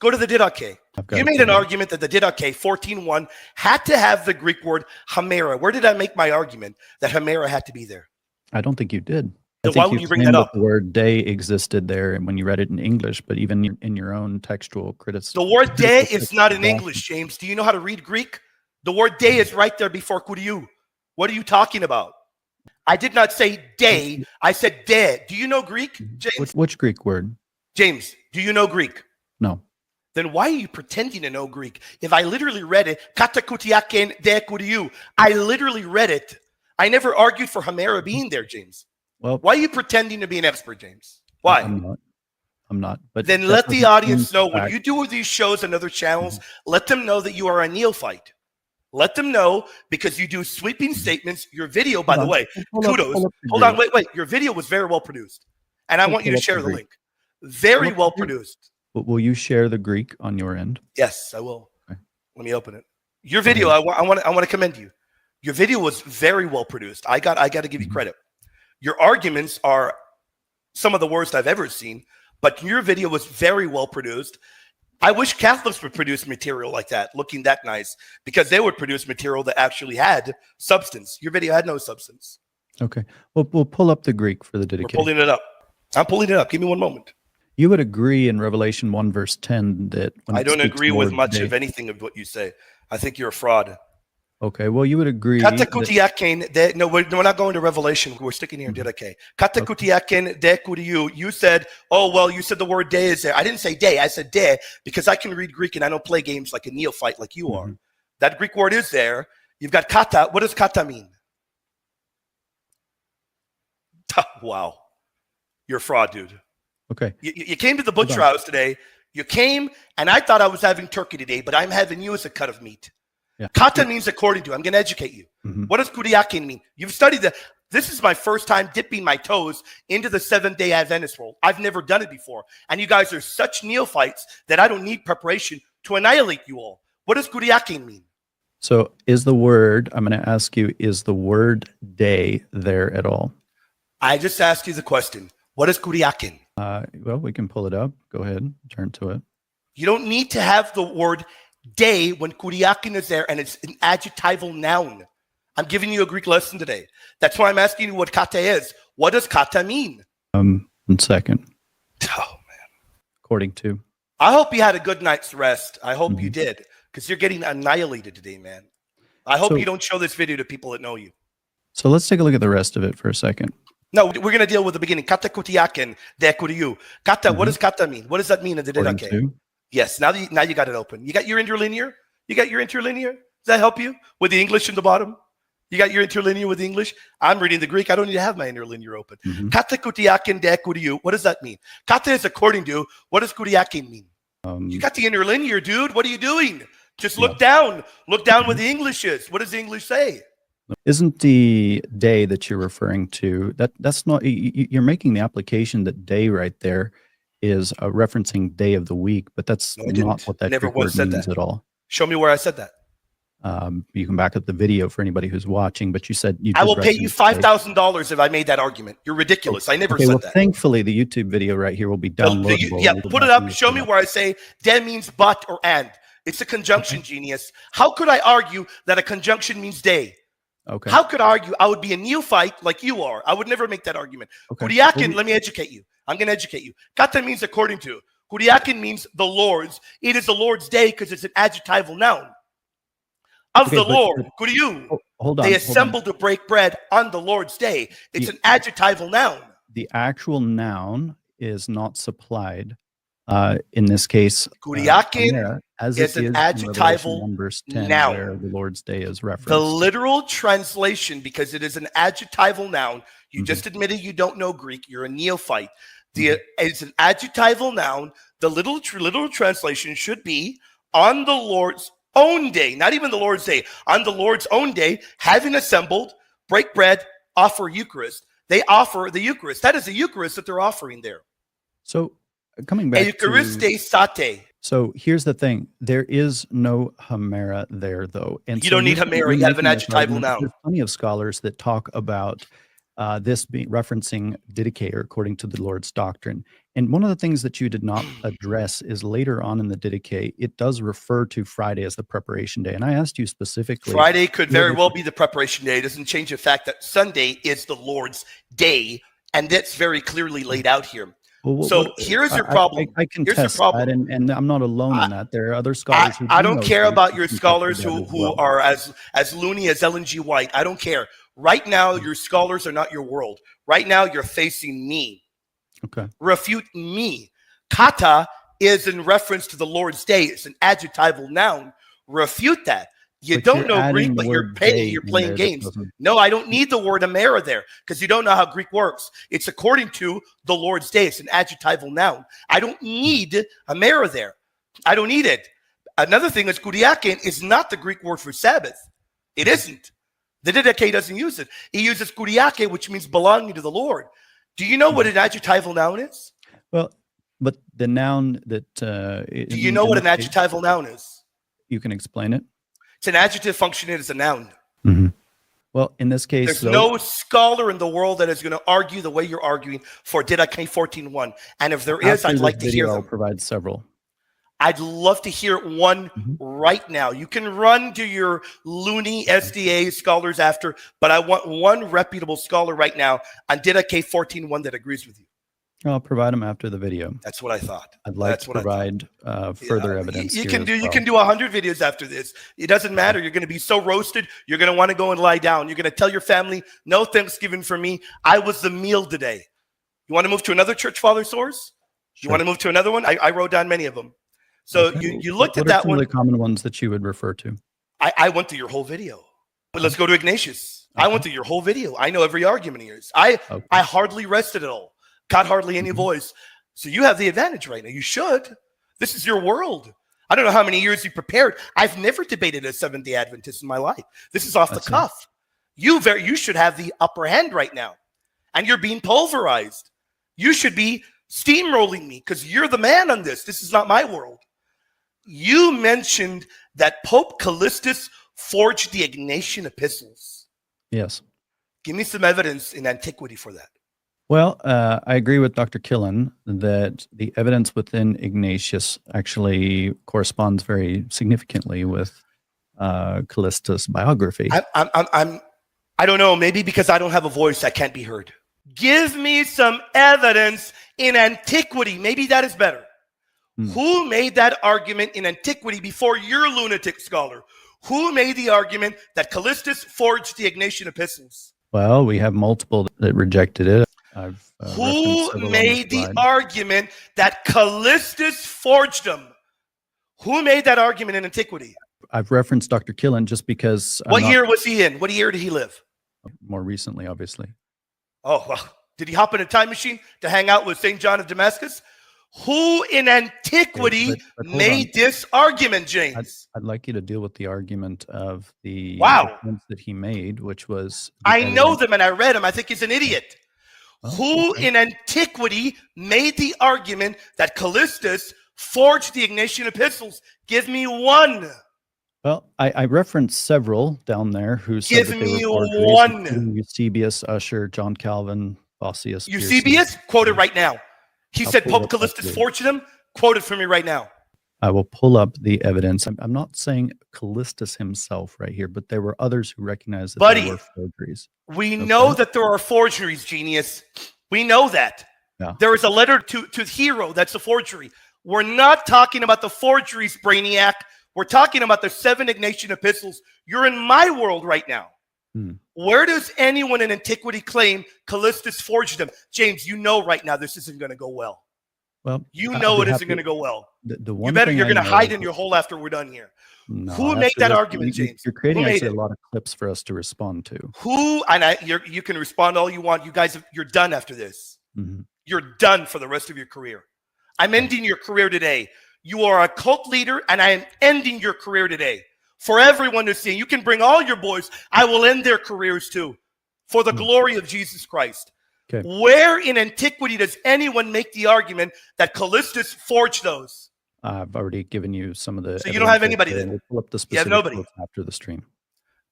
Go to the Didache. You made an argument that the Didache 14:1 had to have the Greek word hamera. Where did I make my argument that hamera had to be there? I don't think you did. Then why would you bring that up? The word day existed there, and when you read it in English, but even in your own textual criticism. The word day is not in English, James. Do you know how to read Greek? The word day is right there before kuriou. What are you talking about? I did not say day. I said de. Do you know Greek, James? Which Greek word? James, do you know Greek? No. Then why are you pretending to know Greek? If I literally read it, kata kuryaken de kuriou, I literally read it. I never argued for hamera being there, James. Well, why are you pretending to be an expert, James? Why? I'm not. But then let the audience know when you do with these shows and other channels, let them know that you are a neophyte. Let them know, because you do sweeping statements. Your video, by the way, kudos. Hold on, wait. Your video was very well produced. And I want you to share the link. Very well produced. Will you share the Greek on your end? Yes, I will. Okay. Let me open it. Your video, I want to commend you. Your video was very well produced. I got to give you credit. Your arguments are some of the worst I've ever seen, but your video was very well produced. I wish Catholics would produce material like that, looking that nice, because they would produce material that actually had substance. Your video had no substance. Okay. Well, we'll pull up the Greek for the Didache. We're pulling it up. I'm pulling it up. Give me one moment. You would agree in Revelation 1 verse 10 that when I don't agree with much of anything of what you say. I think you're a fraud. Okay, well, you would agree. Kata kuryaken, no, we're not going to Revelation. We're sticking here in Didache. Kata kuryaken de kuriou. You said, oh, well, you said the word day is there. I didn't say day. I said de because I can read Greek and I don't play games like a neophyte like you are. That Greek word is there. You've got kata. What does kata mean? Wow. You're a fraud, dude. Okay. You came to the butcher house today. You came, and I thought I was having turkey today, but I'm having you as a cut of meat. Yeah. Kata means according to. I'm going to educate you. What does kuryakin mean? You've studied that. This is my first time dipping my toes into the Seventh-day Adventist world. I've never done it before. And you guys are such neophytes that I don't need preparation to annihilate you all. What does kuryakin mean? So is the word, I'm going to ask you, is the word day there at all? I just asked you the question. What is kuryakin? Well, we can pull it up. Go ahead. Turn to it. You don't need to have the word day when kuryakin is there and it's an adjectival noun. I'm giving you a Greek lesson today. That's why I'm asking you what kata is. What does kata mean? 1 second. Oh, man. According to. I hope you had a good night's rest. I hope you did, because you're getting annihilated today, man. I hope you don't show this video to people that know you. So let's take a look at the rest of it for a second. No, we're going to deal with the beginning. Kata kuryaken de kuriou. Kata, what does kata mean? What does that mean in the Didache? Yes, now you got it open. You got your interlinear? You got your interlinear? Does that help you? With the English in the bottom? You got your interlinear with the English? I'm reading the Greek. I don't need to have my interlinear open. Kata kuryaken de kuriou. What does that mean? Kata is according to. What does kuryakin mean? You got the interlinear, dude. What are you doing? Just look down. Look down where the English is. What does the English say? Isn't the day that you're referring to, that's not, you're making the application that day right there is referencing day of the week, but that's not what that Greek word means at all. Show me where I said that. You can back up the video for anybody who's watching, but you said you. I will pay you $5,000 if I made that argument. You're ridiculous. I never said that. Thankfully, the YouTube video right here will be downloadable. Yeah, put it up. Show me where I say de means but or and. It's a conjunction, genius. How could I argue that a conjunction means day? Okay. How could I argue? I would be a neophyte like you are. I would never make that argument. Kuryakin, let me educate you. I'm going to educate you. Kata means according to. Kuryakin means the Lord's. It is the Lord's day because it's an adjectival noun. Of the Lord, kuriou. Hold on. They assembled to break bread on the Lord's day. It's an adjectival noun. The actual noun is not supplied. In this case, kuryakin is an adjectival noun. Where the Lord's day is referenced. The literal translation, because it is an adjectival noun, you just admitted you don't know Greek. You're a neophyte. It's an adjectival noun. The literal translation should be on the Lord's own day, not even the Lord's day. On the Lord's own day, having assembled, break bread, offer Eucharist. They offer the Eucharist. That is the Eucharist that they're offering there. So coming back Euchariste sate. So here's the thing. There is no hamera there, though. And you don't need hamera. You have an adjectival noun. There's plenty of scholars that talk about this being referencing Didache, according to the Lord's doctrine. And one of the things that you did not address is later on in the Didache, it does refer to Friday as the preparation day. And I asked you specifically. Friday could very well be the preparation day. It doesn't change the fact that Sunday is the Lord's day, and that's very clearly laid out here. So here's your problem. I contest that, and I'm not alone in that. There are other scholars who I don't care about your scholars who are as loony as Ellen G. White. I don't care. Right now, your scholars are not your world. Right now, you're facing me. Okay. Refute me. Kata is in reference to the Lord's day. It's an adjectival noun. Refute that. You don't know Greek, but you're playing games. No, I don't need the word amera there because you don't know how Greek works. It's according to the Lord's day. It's an adjectival noun. I don't need amera there. I don't need it. Another thing is kuryakin is not the Greek word for Sabbath. It isn't. The Didache doesn't use it. He uses kyriakēn, which means belonging to the Lord. Do you know what an adjectival noun is? Well, but the noun that... do you know what an adjectival noun is? You can explain it. It's an adjective functioning as a noun. Mm-hmm. Well, in this case... There's no scholar in the world that is going to argue the way you're arguing for Didache 14:1. And if there is, I'd like to hear them. I'll provide several. I'd love to hear one right now. You can run to your loony SDA scholars after, but I want one reputable scholar right now on Didache 14:1 that agrees with you. I'll provide them after the video. That's what I thought. I'd like to provide further evidence. You can do 100 videos after this. It doesn't matter. You're going to be so roasted. You're going to want to go and lie down. You're going to tell your family, no Thanksgiving for me. I was the meal today. You want to move to another church father source? You want to move to another one? I wrote down many of them. So you looked at that one. What are some of the common ones that you would refer to? I went through your whole video. But let's go to Ignatius. I went through your whole video. I know every argument of yours. I hardly rested at all. Got hardly any voice. So you have the advantage right now. You should. This is your world. I don't know how many years you prepared. I've never debated a Seventh-day Adventist in my life. This is off the cuff. You should have the upper hand right now. And you're being pulverized. You should be steamrolling me because you're the man on this. This is not my world. You mentioned that Pope Callistus forged the Ignatian epistles. Yes. Give me some evidence in Antiquity for that. Well, I agree with Dr. Killen that the evidence within Ignatius actually corresponds very significantly with Callistus' biography. I don't know, maybe because I don't have a voice, I can't be heard. Give me some evidence in Antiquity. Maybe that is better. Who made that argument in Antiquity before your lunatic scholar? Who made the argument that Callistus forged the Ignatian epistles? Well, we have multiple that rejected it. Who made the argument that Callistus forged them? Who made that argument in Antiquity? I've referenced Dr. Killen just because... What year was he in? What year did he live? More recently, obviously. Oh, well, did he hop in a time machine to hang out with St. John of Damascus? Who in Antiquity made this argument, James? I'd like you to deal with the argument of the arguments that he made, which was... I know them and I read them. I think he's an idiot. Who in Antiquity made the argument that Callistus forged the Ignatian epistles? Give me one. Well, I referenced several down there who said that they were forgeries, one. Eusebius, Usher, John Calvin, Vossius. Eusebius, quote it right now. He said Pope Callistus forged them. Quote it for me right now. I will pull up the evidence. I'm not saying Callistus himself right here, but there were others who recognized that there were forgeries. We know that there are forgeries, genius. We know that. Yeah. There is a letter to Hero that's a forgery. We're not talking about the forgeries, Brainiac. We're talking about the 7 Ignatian epistles. You're in my world right now. Where does anyone in Antiquity claim Callistus forged them? James, you know right now this isn't going to go well. Well, you know it isn't going to go well. You're going to hide in your hole after we're done here. No, who made that argument, James? You're creating actually a lot of clips for us to respond to. Who? And you can respond all you want. You guys, you're done after this. You're done for the rest of your career. I'm ending your career today. You are a cult leader, and I am ending your career today. For everyone to see. You can bring all your boys. I will end their careers too. For the glory of Jesus Christ. Okay. Where in Antiquity does anyone make the argument that Callistus forged those? I've already given you some of the... So you don't have anybody then? We'll pull up the specific quotes after the stream.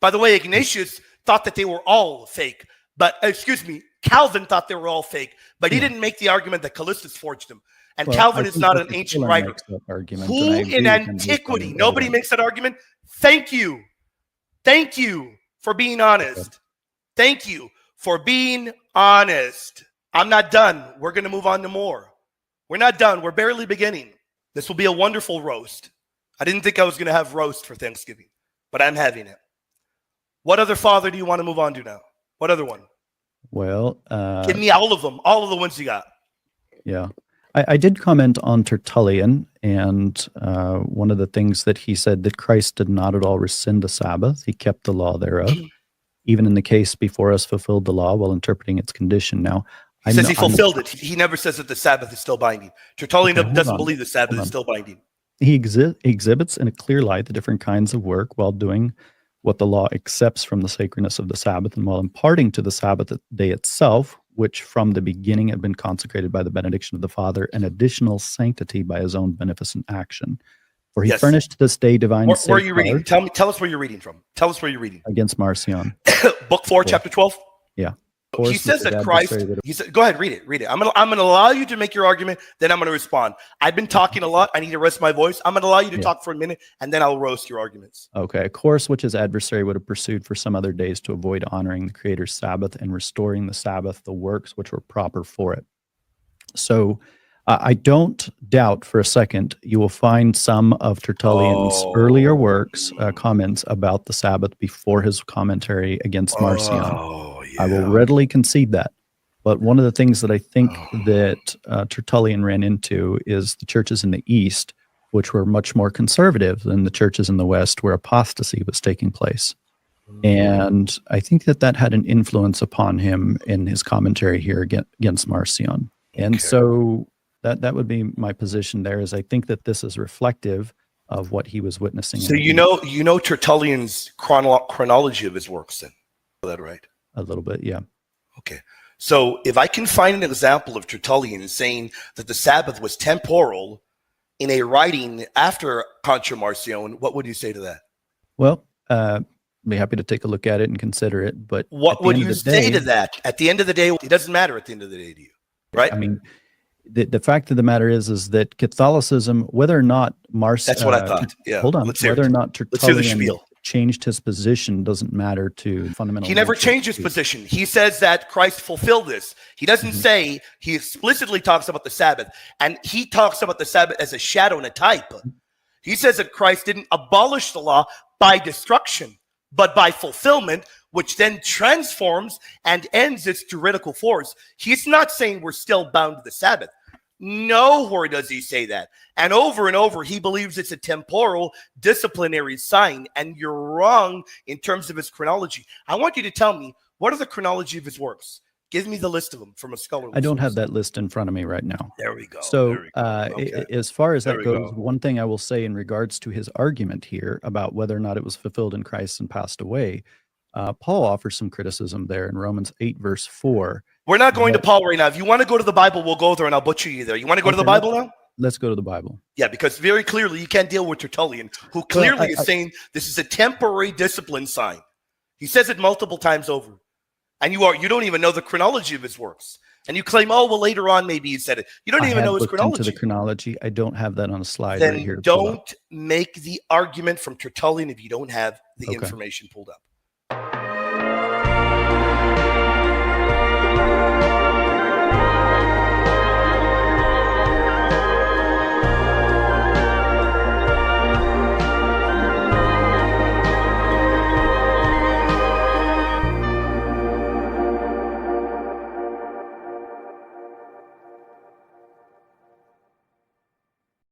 By the way, Ignatius thought that they were all fake. But, excuse me, Calvin thought they were all fake, but he didn't make the argument that Callistus forged them. And Calvin is not an ancient writer. Who in Antiquity? Nobody makes that argument. Thank you. Thank you for being honest. Thank you for being honest. I'm not done. We're going to move on to more. We're not done. We're barely beginning. This will be a wonderful roast. I didn't think I was going to have roast for Thanksgiving, but I'm having it. What other father do you want to move on to now? What other one? Well, give me all of them. All of the ones you got. Yeah. I did comment on Tertullian, and one of the things that he said that Christ did not at all rescind the Sabbath. He kept the law thereof. Even in the case before us fulfilled the law while interpreting its condition. Now, he says he fulfilled it. He never says that the Sabbath is still binding. Tertullian doesn't believe the Sabbath is still binding. He exhibits in a clear light the different kinds of work while doing what the law accepts from the sacredness of the Sabbath, and while imparting to the Sabbath day itself, which from the beginning had been consecrated by the benediction of the Father, an additional sanctity by his own beneficent action. For he furnished this day divine Where are you reading? Tell us where you're reading from. Tell us where you're reading. Against Marcion. Book 4, chapter 12? Yeah. He says that Christ, he said, go ahead, read it, read it. I'm gonna allow you to make your argument, then I'm gonna respond. I've been talking a lot. I need to rest my voice. I'm gonna allow you to talk for a minute, and then I'll roast your arguments. Okay. A course which his adversary would have pursued for some other days to avoid honoring the Creator's Sabbath and restoring the Sabbath, the works which were proper for it. So I don't doubt for a second you will find some of Tertullian's earlier works, comments about the Sabbath before his commentary against Marcion. I will readily concede that. But one of the things that I think that Tertullian ran into is the churches in the East, which were much more conservative than the churches in the West, where apostasy was taking place. And I think that that had an influence upon him in his commentary here against Marcion. And so that would be my position there, is I think that this is reflective of what he was witnessing. So you know Tertullian's chronology of his works then? Is that right? A little bit, yeah. Okay. So if I can find an example of Tertullian saying that the Sabbath was temporal in a writing after Contra Marcion, what would you say to that? Well, I'd be happy to take a look at it and consider it. But what would you say to that? At the end of the day, it doesn't matter at the end of the day to you, right? I mean, the fact of the matter is that Catholicism, whether or not Marcion... That's what I thought, yeah. Hold on. Whether or not Tertullian changed his position doesn't matter to fundamental. He never changed his position. He says that Christ fulfilled this. He doesn't say, he explicitly talks about the Sabbath, and he talks about the Sabbath as a shadow and a type. He says that Christ didn't abolish the law by destruction, but by fulfillment, which then transforms and ends its juridical force. He's not saying we're still bound to the Sabbath. Nowhere does he say that. And over, he believes it's a temporal disciplinary sign. And you're wrong in terms of his chronology. I want you to tell me, what are the chronology of his works? Give me the list of them from a scholarly I don't have that list in front of me right now. There we go. So as far as that goes, one thing I will say in regards to his argument here about whether or not it was fulfilled in Christ and passed away, Paul offers some criticism there in Romans 8, verse 4. We're not going to Paul right now. If you want to go to the Bible, we'll go there and I'll butcher you there. You want to go to the Bible now? Let's go to the Bible. Yeah, because very clearly you can't deal with Tertullian, who clearly is saying this is a temporary discipline sign. He says it multiple times over. And you don't even know the chronology of his works. And you claim, oh, well, later on maybe he said it. You don't even know his chronology. Into the chronology. I don't have that on a slide then right here. Don't make the argument from Tertullian if you don't have the information pulled up.